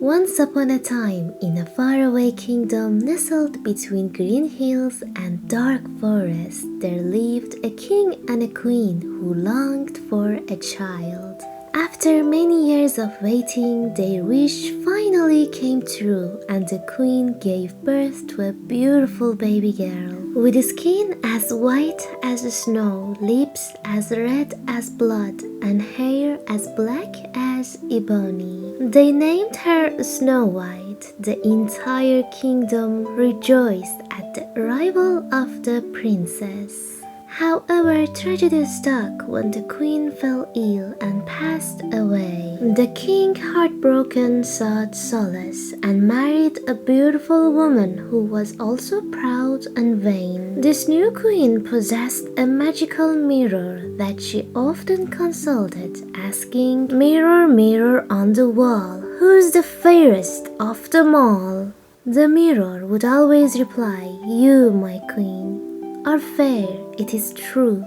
Once upon a time, in a faraway kingdom nestled between green hills and dark forests, there lived a king and a queen who longed for a child. After many years of waiting, their wish finally came true, and the queen gave birth to a beautiful baby girl. With skin as white as snow, lips as red as blood, and hair as black as ebony. They named her Snow White. The entire kingdom rejoiced at the arrival of the princess. However, tragedy struck when the queen fell ill and passed away. The king, heartbroken, sought solace and married a beautiful woman who was also proud and vain. This new queen possessed a magical mirror that she often consulted, asking, "Mirror, mirror on the wall, who's the fairest of them all?" The mirror would always reply, "You, my queen, are fair, it is true,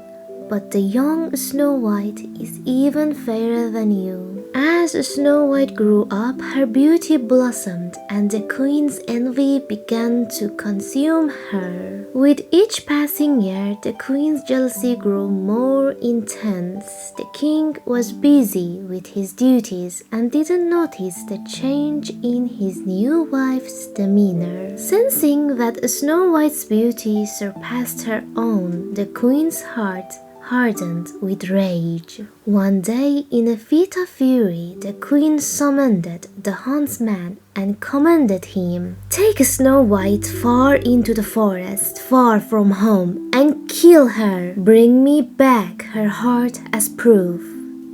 but the young Snow White is even fairer than you." As Snow White grew up, her beauty blossomed, and the queen's envy began to consume her. With each passing year, the queen's jealousy grew more intense. The king was busy with his duties and didn't notice the change in his new wife's demeanor. Sensing that Snow White's beauty surpassed her own, the queen's heart hardened with rage. One day, in a fit of fury, the queen summoned the huntsman and commanded him, "Take Snow White far into the forest, far from home, and kill her. Bring me back her heart as proof."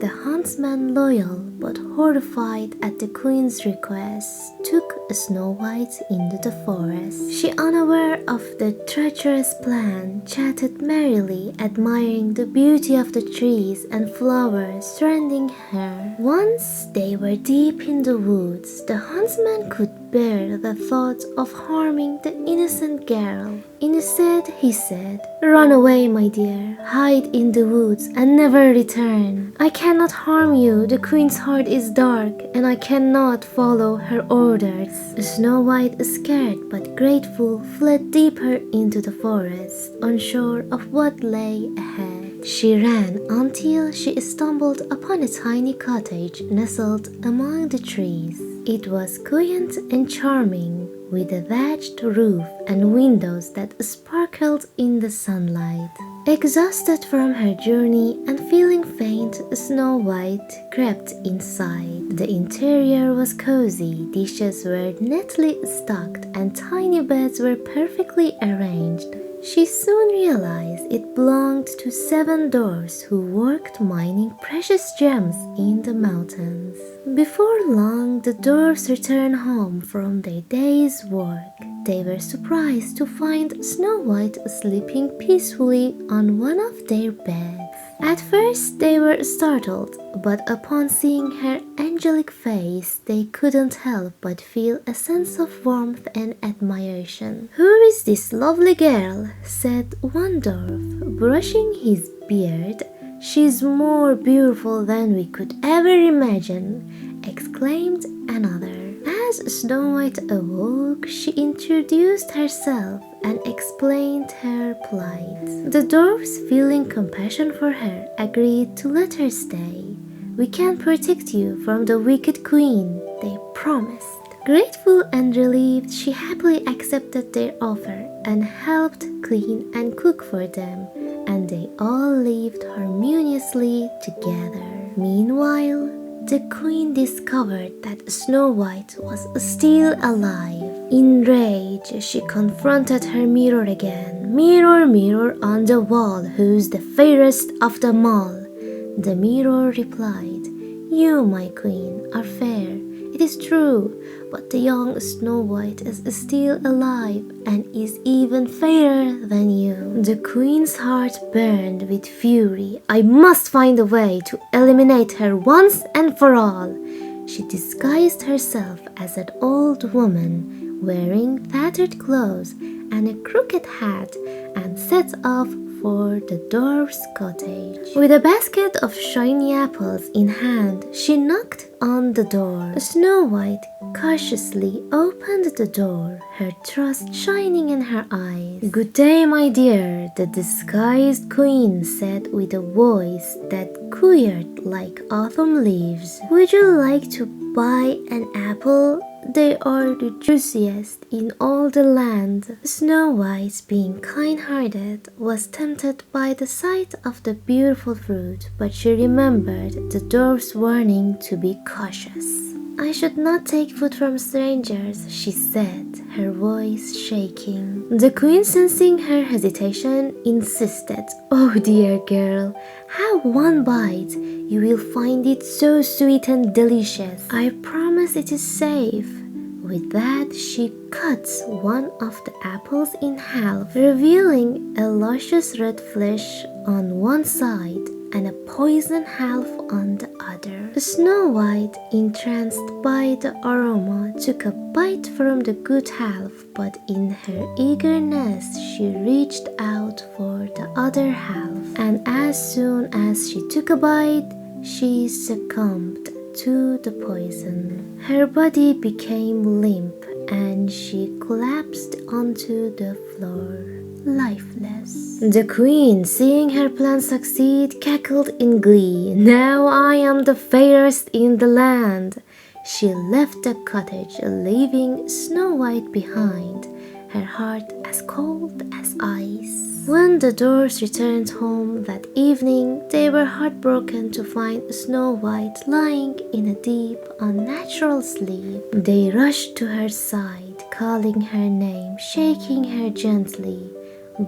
The huntsman, loyal but horrified at the queen's request, took Snow White into the forest. She, unaware of the treacherous plan, chatted merrily, admiring the beauty of the trees and flowers surrounding her. Once they were deep in the woods, the huntsman could bear the thought of harming the innocent girl. Instead, he said, "Run away, my dear, hide in the woods and never return. I cannot harm you, the queen's heart is dark and I cannot follow her orders." Snow White, scared but grateful, fled deeper into the forest, unsure of what lay ahead. She ran until she stumbled upon a tiny cottage nestled among the trees. It was quaint and charming, with a thatched roof and windows that sparkled in the sunlight. Exhausted from her journey and feeling faint, Snow White crept inside. The interior was cozy, dishes were neatly stocked, and tiny beds were perfectly arranged. She soon realized it belonged to 7 dwarfs who worked mining precious gems in the mountains. Before long, the dwarfs returned home from their day's work. They were surprised to find Snow White sleeping peacefully on one of their beds. At first, they were startled, but upon seeing her angelic face, they couldn't help but feel a sense of warmth and admiration. "Who is this lovely girl?" said one dwarf, brushing his beard. "She's more beautiful than we could ever imagine," exclaimed another. As Snow White awoke, she introduced herself and explained her plight. The dwarfs, feeling compassion for her, agreed to let her stay. "We can protect you from the wicked queen," they promised. Grateful and relieved, she happily accepted their offer and helped clean and cook for them, and they all lived harmoniously together. Meanwhile, the queen discovered that Snow White was still alive. Enraged, she confronted her mirror again. "Mirror, mirror on the wall, who's the fairest of them all?" The mirror replied, "You, my queen, are fair. It is true, but the young Snow White is still alive and is even fairer than you." The queen's heart burned with fury. "I must find a way to eliminate her once and for all." She disguised herself as an old woman, wearing tattered clothes and a crooked hat, and set off for the dwarf's cottage. With a basket of shiny apples in hand, she knocked on the door. Snow White cautiously opened the door, her trust shining in her eyes. "Good day, my dear," the disguised queen said with a voice that quivered like autumn leaves. "Would you like to buy an apple? They are the juiciest in all the land." Snow White, being kind-hearted, was tempted by the sight of the beautiful fruit, but she remembered the dwarf's warning to be cautious. "I should not take food from strangers," she said, her voice shaking. The queen, sensing her hesitation, insisted, "Oh dear girl, have one bite. You will find it so sweet and delicious. I promise it is safe." With that, she cut one of the apples in half, revealing a luscious red flesh on one side and a poison half on the other. Snow White, entranced by the aroma, took a bite from the good half, but in her eagerness she reached out for the other half, and as soon as she took a bite, she succumbed to the poison. Her body became limp and she collapsed onto the floor, lifeless. The queen, seeing her plan succeed, cackled in glee. "Now I am the fairest in the land." She left the cottage, leaving Snow White behind, her heart as cold as ice. When the dwarfs returned home that evening, they were heartbroken to find Snow White lying in a deep, unnatural sleep. They rushed to her side, calling her name, shaking her gently,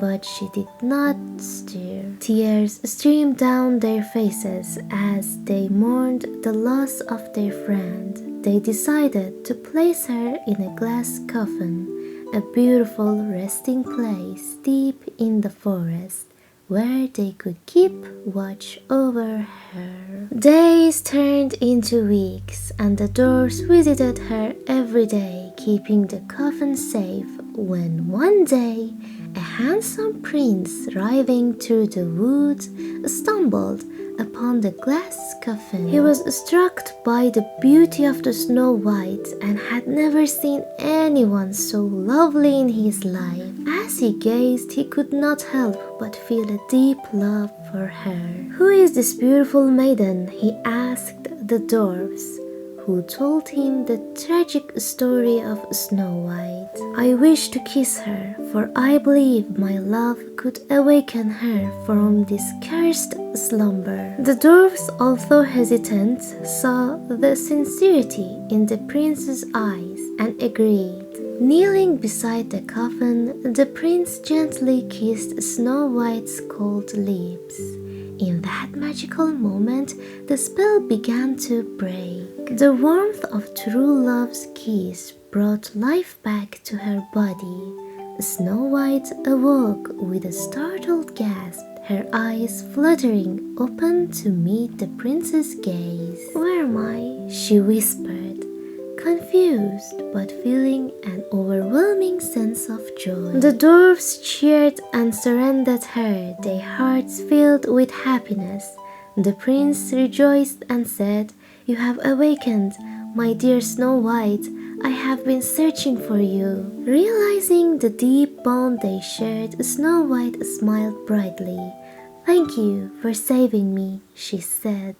but she did not stir. Tears streamed down their faces as they mourned the loss of their friend. They decided to place her in a glass coffin, a beautiful resting place deep in the forest where they could keep watch over her. Days turned into weeks, and the dwarfs visited her every day, keeping the coffin safe, when one day a handsome prince driving through the woods stumbled upon the glass coffin. He was struck by the beauty of the Snow White and had never seen anyone so lovely in his life. As he gazed, he could not help but feel a deep love for her. "Who is this beautiful maiden?" he asked the dwarfs, who told him the tragic story of Snow White. "I wish to kiss her, for I believe my love could awaken her from this cursed slumber." The dwarfs, although hesitant, saw the sincerity in the prince's eyes and agreed. Kneeling beside the coffin, the prince gently kissed Snow White's cold lips. In that magical moment, the spell began to break. The warmth of true love's kiss brought life back to her body. Snow White awoke with a startled gasp, her eyes fluttering open to meet the prince's gaze. "Where am I?" she whispered, confused but feeling an overwhelming sense of joy. The dwarfs cheered and surrounded her, their hearts filled with happiness. The prince rejoiced and said, "You have awakened, my dear Snow White. I have been searching for you." Realizing the deep bond they shared, Snow White smiled brightly. "Thank you for saving me," she said,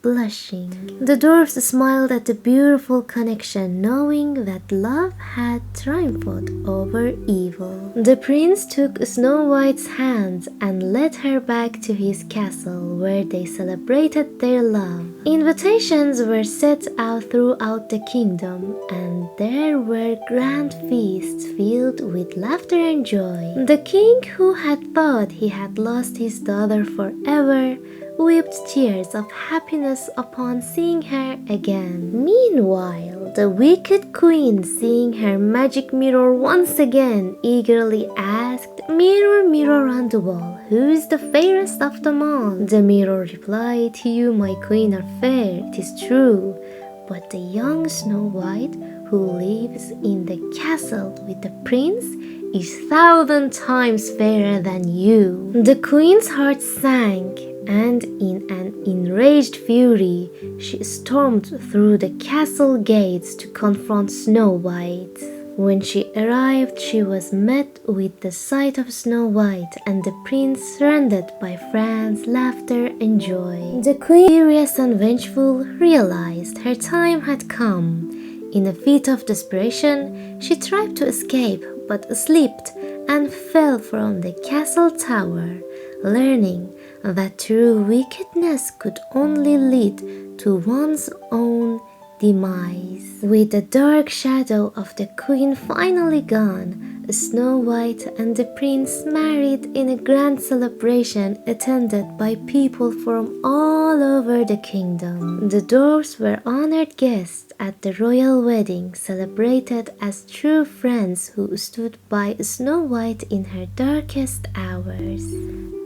blushing. The dwarfs smiled at the beautiful connection, knowing that love had triumphed over evil. The prince took Snow White's hand and led her back to his castle, where they celebrated their love. Invitations were set out throughout the kingdom, and there were grand feasts filled with laughter and joy. The king, who had thought he had lost his daughter forever, wept tears of happiness upon seeing her again. Meanwhile, the wicked queen, seeing her magic mirror once again, eagerly asked, "Mirror, mirror on the wall, who is the fairest of them all?" The mirror replied, "You, my queen, are fair, it is true, but the young Snow White, who lives in the castle with the prince, is 1,000 times fairer than you." The queen's heart sank, and in an enraged fury, she stormed through the castle gates to confront Snow White. When she arrived, she was met with the sight of Snow White and the prince surrounded by friends, laughter, and joy. The queen, furious and vengeful, realized her time had come. In a fit of desperation, she tried to escape but slipped and fell from the castle tower, learning that true wickedness could only lead to one's own demise. With the dark shadow of the queen finally gone, Snow White and the prince married in a grand celebration attended by people from all over the kingdom. The dwarfs were honored guests at the royal wedding, celebrated as true friends who stood by Snow White in her darkest hours.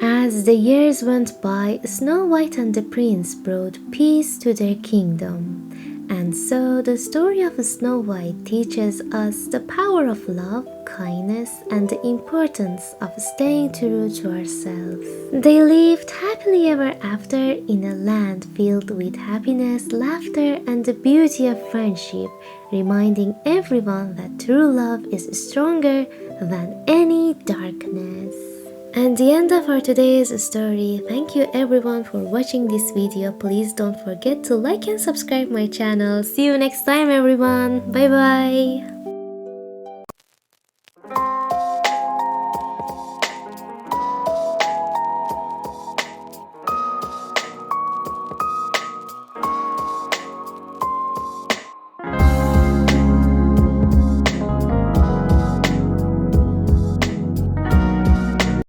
As the years went by, Snow White and the prince brought peace to their kingdom. And so the story of Snow White teaches us the power of love, kindness, and the importance of staying true to ourselves. They lived happily ever after in a land filled with happiness, laughter, and the beauty of friendship, reminding everyone that true love is stronger than any darkness. And the end of our today's story. Thank you everyone for watching this video. Please don't forget to like and subscribe my channel. See you next time everyone. Bye bye.